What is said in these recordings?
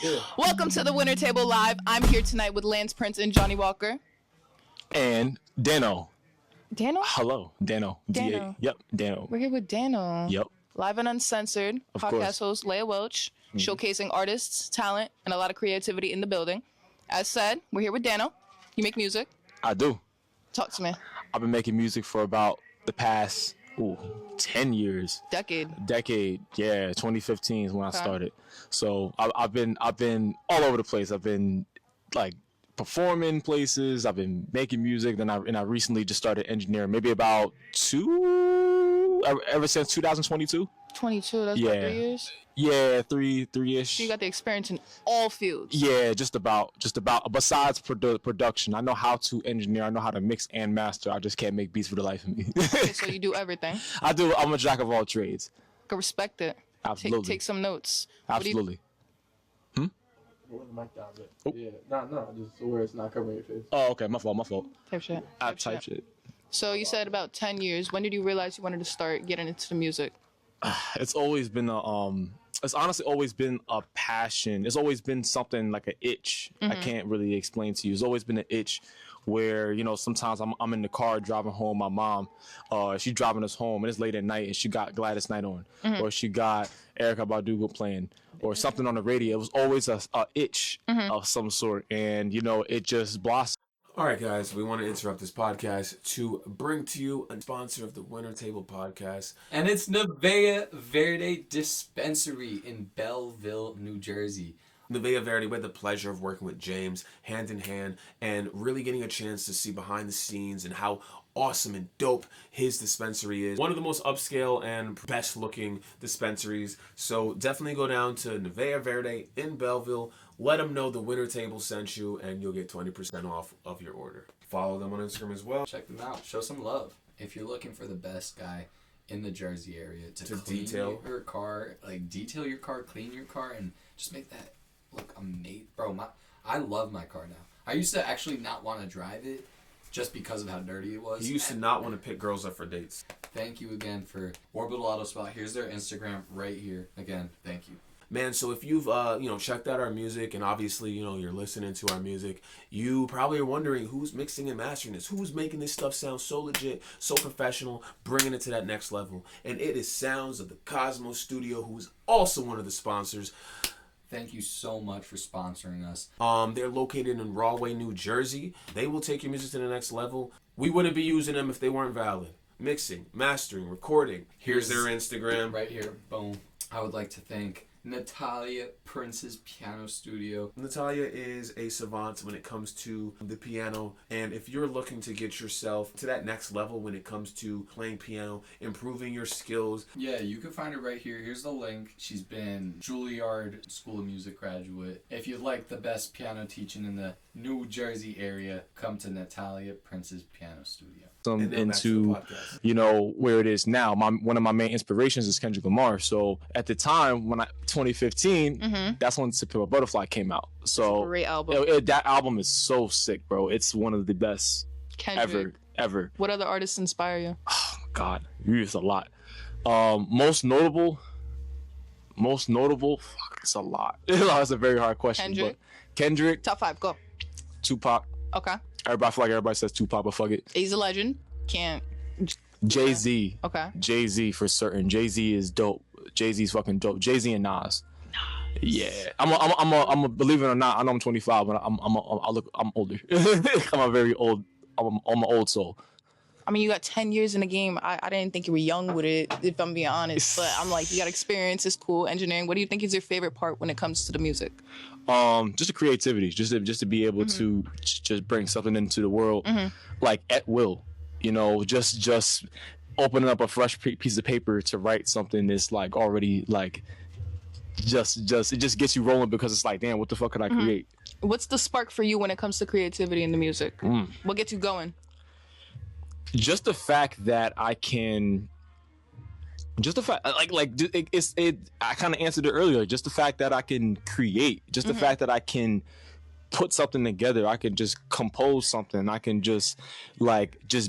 Yeah. Welcome to the Winner Table Live. I'm here tonight with Lance Prince and Johnny Walker. And Dan-0. Dan-0? Hello, Dan-0. Dan-0. Yep, Dan-0. We're here with Dan-0. Yep. Live and uncensored. Of Podcast course. host Leah Welch, showcasing artists, talent, and a lot of creativity in the building. As said, we're here with Dan-0. You make music. I do. Talk to me. I've been making music for about the past 10 years. Decade. Yeah, 2015 is when I started. So I've been all over the place. I've been like performing places. I've been making music. Then I recently just started engineering. Maybe about ever since 2022. 22. That's about 3 years. Yeah, three-ish. So you got the experience in all fields. Yeah, just about. Besides production, I know how to engineer. I know how to mix and master. I just can't make beats for the life of me. Okay, so you do everything. I do. I'm a jack of all trades. I can respect it. Absolutely. Take some notes. Absolutely. Hold the mic down a bit. Oh. Yeah, no, just so where it's not covering your face. Oh, okay. My fault. Type shit. Type shit. So you said about 10 years. When did you realize you wanted to start getting into the music? It's always been it's honestly always been a passion. It's always been something like an itch. I can't really explain to you. It's always been an itch where, you know, sometimes I'm in the car driving home. My mom, she's driving us home and it's late at night and she got Gladys Knight on, or she got Erykah Badu playing, or something on the radio. It was always a itch of some sort, and you know, it just blossomed. All right, guys, we want to interrupt this podcast to bring to you a sponsor of the Winner Table podcast. And it's Nevea Verde Dispensary in Belleville, New Jersey. Nevea Verde, we had the pleasure of working with James hand in hand and really getting a chance to see behind the scenes and how awesome and dope his dispensary is. One of the most upscale and best looking dispensaries. So definitely go down to Nevea Verde in Belleville. Let them know the Winner Table sent you and you'll get 20% off of your order. Follow them on Instagram as well. Check them out. Show some love. If you're looking for the best guy in the Jersey area to clean detail your car, like detail your car, clean your car, and just make that look amazing. Bro, I love my car now. I used to actually not want to drive it just because of how dirty it was. You used to not want to pick girls up for dates. Thank you again for Orbital Auto Spot. Here's their Instagram right here. Again, thank you. Man, so if you've checked out our music and obviously, you know, you're listening to our music, you probably are wondering who's mixing and mastering this, who's making this stuff sound so legit, so professional, bringing it to that next level. And it is Sounds of the Cosmos Studio, who's also one of the sponsors. Thank you so much for sponsoring us. They're located in Rahway, New Jersey. They will take your music to the next level. We wouldn't be using them if they weren't valid. Mixing, mastering, recording. Here's their Instagram. Right here. Boom. I would like to thank Natalia Prince's Piano Studio. Natalia is a savant when it comes to the piano, and if you're looking to get yourself to that next level when it comes to playing piano, improving your skills. Yeah, you can find her right here. Here's the link. She's been Juilliard School of Music graduate. If you'd like the best piano teaching in the New Jersey area, come to Natalia Prince's Piano Studio. Into, you know, where it is now. One of my main inspirations is Kendrick Lamar. So at the time when 2015, that's when To Pimp a Butterfly came out. So great album. That album is so sick, bro. It's one of the best ever. What other artists inspire you? Oh God, it's a lot. Most notable. Fuck, it's a lot. It's a very hard question. Kendrick. Top 5, go. Tupac. Okay. I feel like everybody says Tupac, but fuck it. He's a legend. Can't. Jay-Z. Okay. Jay-Z for certain. Jay-Z is dope. Jay-Z's fucking dope. Jay-Z and Nas. Yeah. I'm a believe it or not, I know I'm 25, but I'm older. I'm a very old. I'm an old soul. I mean, you got 10 years in the game. I didn't think you were young with it, if I'm being honest. But I'm like, you got experience. It's cool. Engineering. What do you think is your favorite part when it comes to the music? Just the creativity. Just to be able to just bring something into the world, like at will. You know, just opening up a fresh piece of paper to write something that's like already like just it just gets you rolling because it's like, damn, what the fuck could I create? What's the spark for you when it comes to creativity in the music? What gets you going? Just the fact that I can, just the fact, I kind of answered it earlier. Just the fact that I can create, just the fact that I can put something together, I can just compose something, I can just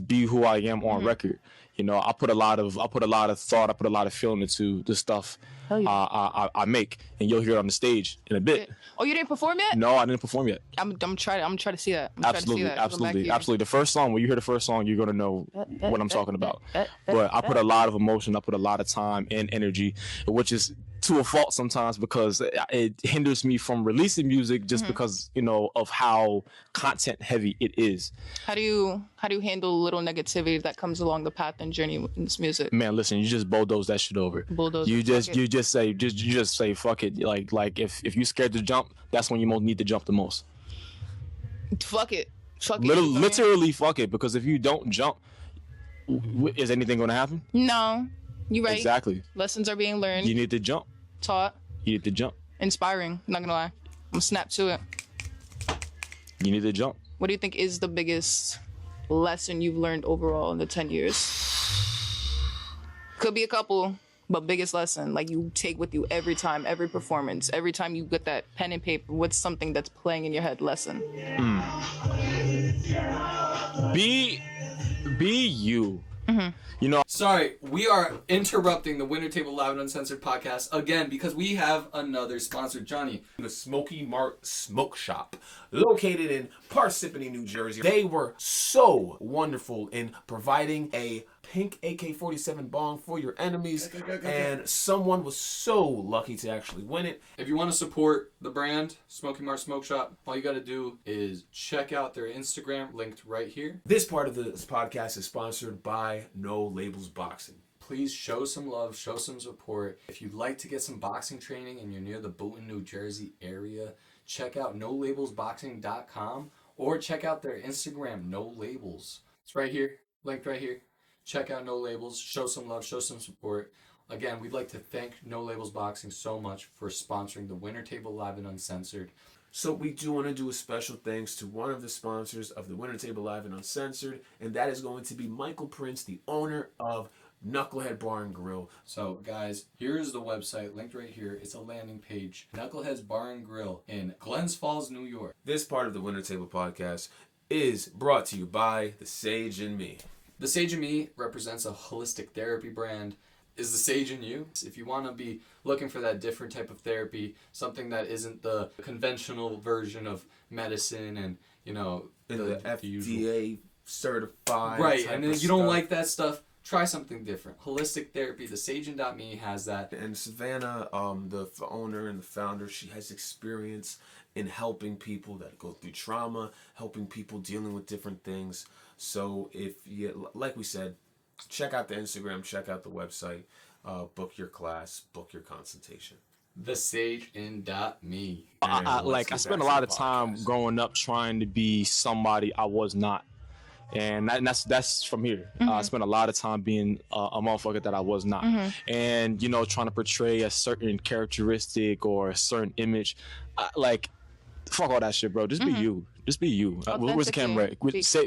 be who I am on record. You know, I put a lot of thought, I put a lot of feeling into the stuff Hell yeah. I make, and you'll hear it on the stage in a bit. Oh, you didn't perform yet? No, I didn't perform yet. I'm trying to see that. Absolutely. The first song, when you hear the first song, you're gonna know what I'm talking about. But I put a lot of emotion, I put a lot of time and energy, which is to a fault sometimes because it hinders me from releasing music just because, you know, of how content heavy it is. How do you handle little negativity that comes along the path and journey in this music? Man, listen, you just bulldoze that shit over. You just say fuck it. Like if you scared to jump, that's when you need to jump the most. Fuck it. Literally fuck it, because if you don't jump, is anything going to happen? No. You right. Exactly. Lessons are being learned. You need to jump. Taught. You need to jump. Inspiring. Not gonna lie. I'm gonna snap to it. You need to jump. What do you think is the biggest lesson you've learned overall in the 10 years? Could be a couple, but biggest lesson, like you take with you every time, every performance, every time you get that pen and paper, what's something that's playing in your head lesson? Be you. You know, Sorry, we are interrupting the Winter Table Live and Uncensored podcast again because we have another sponsor, Johnny. The Smoky Mart Smoke Shop, located in Parsippany, New Jersey. They were so wonderful in providing a pink AK-47 bong for your enemies, and someone was so lucky to actually win it. If you want to support the brand, Smoky Mart Smoke Shop, all you got to do is check out their Instagram, linked right here. This part of this podcast is sponsored by No Labels Boxing. Please show some love, show some support. If you'd like to get some boxing training and you're near the Boonton, New Jersey area, check out nolabelsboxing.com or check out their Instagram, No Labels. It's right here, linked right here. Check out No Labels, show some love, show some support. Again, we'd like to thank No Labels Boxing so much for sponsoring the Winter Table Live and Uncensored. So we do want to do a special thanks to one of the sponsors of the Winter Table Live and Uncensored, and that is going to be Michael Prince, the owner of Knucklehead Bar and Grill. So guys, here's the website linked right here. It's a landing page. Knucklehead's Bar and Grill in Glens Falls, New York. This part of the Winter Table podcast is brought to you by The Sage and Me. The Sage and Me represents a holistic therapy brand. Is the sage in you? If you want to be looking for that different type of therapy, something that isn't the conventional version of medicine and, you know, the FDA certified. Right, and then you don't like that stuff, try something different. Holistic therapy, the Sage&Me has that. And Savannah, the owner and the founder, she has experience in helping people that go through trauma, helping people dealing with different things. So if you, like we said, check out the Instagram, check out the website, book your class, book your consultation. The Sage&Me. I spent a lot of time growing up trying to be somebody I was not. And that's from here. I spent a lot of time being a motherfucker that I was not. And, you know, trying to portray a certain characteristic or a certain image. Fuck all that shit, bro. Just be you. Just be you. Where's the camera?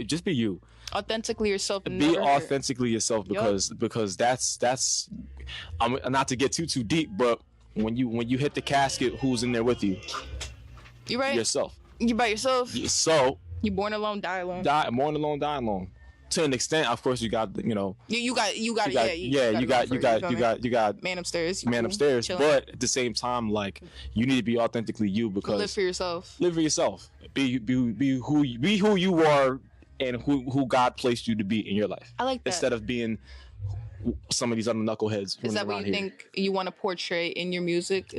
Just be you. Authentically yourself. Be authentically yourself, because that's I'm not to get too deep, but when you hit the casket, who's in there with you? You right. Yourself. You by yourself. So you born alone, die alone. Born alone, die alone. To an extent, of course, you got you know. You got you got man upstairs. Man upstairs. Chilling. But at the same time, like, you need to be authentically you, because live for yourself. Live for yourself. Be who you are and who God placed you to be in your life. I like that. Instead of being some of these other knuckleheads. Is that what you think you want to portray in your music?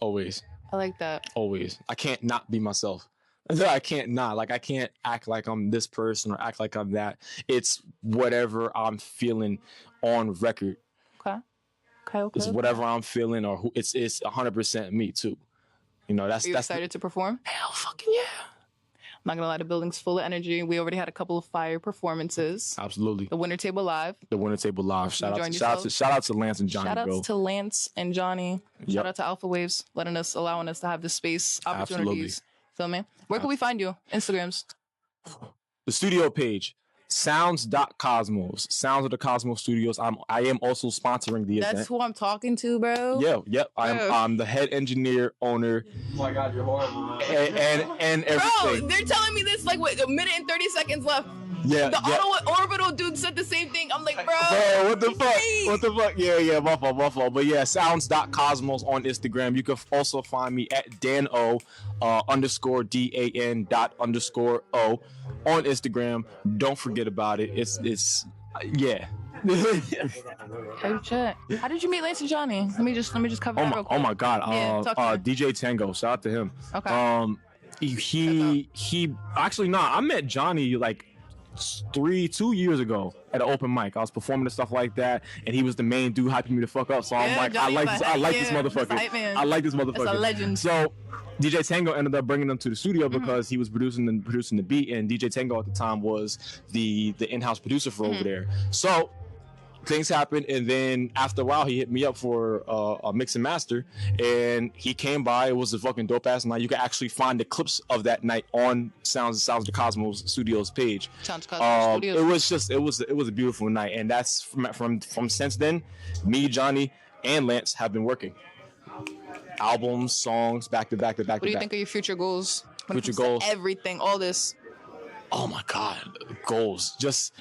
Always. I like that. Always. I can't not be myself. I can't not. Like, I can't act like I'm this person or act like I'm that. It's whatever I'm feeling on record. Okay. It's whatever I'm feeling, or it's 100% me too. You know, that's. Are you excited to perform? Hell fucking yeah. I'm not gonna lie, the building's full of energy. We already had a couple of fire performances. Absolutely. The Winter Table Live. Shout out to Lance and Johnny, Shout outs bro. to Lance and Johnny. Yep. Shout out to Alpha Waves, allowing us to have the space, opportunities. Feel me? Where can we find you? Instagrams. The studio page, Sounds.cosmos. Sounds of the Cosmos Studios. I am also sponsoring the That's event. who I'm talking to, bro. Yeah, yep. I'm the head engineer, owner, Oh my God, you're horrible, man. and Bro, everything. they're telling me this like what, a minute and 30 seconds left. Yeah, The yeah. auto orbital dude said the same thing. I'm like, bro. Bro, what the fuck? Hey. What the fuck? Yeah, my fault. But yeah, sounds.cosmos on Instagram. You can also find me at Dan-0 underscore DAN dot underscore O on Instagram. Don't forget about it. It's yeah. Hey, chat. How did you meet Lance and Johnny? Let me just cover that real quick. Oh my God. Yeah, talk to me. DJ Tango. Shout out to him. Okay. He actually I met Johnny like 2 years ago at an open mic. I was performing and stuff like that, and he was the main dude hyping me the fuck up. So I'm Yeah, like, Johnny I was like like, this yeah, that's a motherfucker. hype man. I like this motherfucker. That's a legend. So DJ Tango ended up bringing them to the studio because he was producing the beat, and DJ Tango at the time was the in-house producer for over there. So things happened, and then after a while he hit me up for a mix and master, and he came by. It was a fucking dope ass night. You can actually find the clips of that night on Sounds of the Cosmos Studios page. Sounds of the Cosmos Studios. It was just it was a beautiful night, and that's from since then, me, Johnny, and Lance have been working albums, songs, back to back. What do you think are your future goals? When it Future comes to goals? everything, all this. Oh my God, goals. Just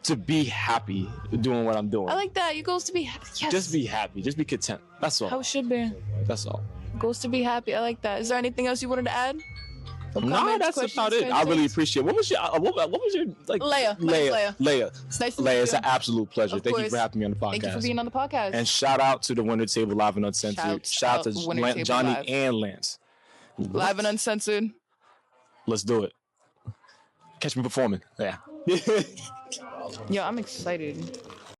to be happy doing what I'm doing. I like that. Your goals to be happy. Yes. Just be happy. Just be content. That's all. How it should be. That's all. Goals to be happy. I like that. Is there anything else you wanted to add? Some No, comments, that's questions, about it. I really concerns? appreciate. What was your like? Leia. My name's Leia. Leia. It's nice to meet Leia, it's you. an absolute pleasure. Of Thank you course. for having me on the podcast. Thank you for being on the podcast. And shout out to the Winter Table Live and Uncensored. Shout out to Winter Table Johnny Live. and Lance. Live and uncensored. Let's do it. Catch me performing. Yeah. Yo, I'm excited.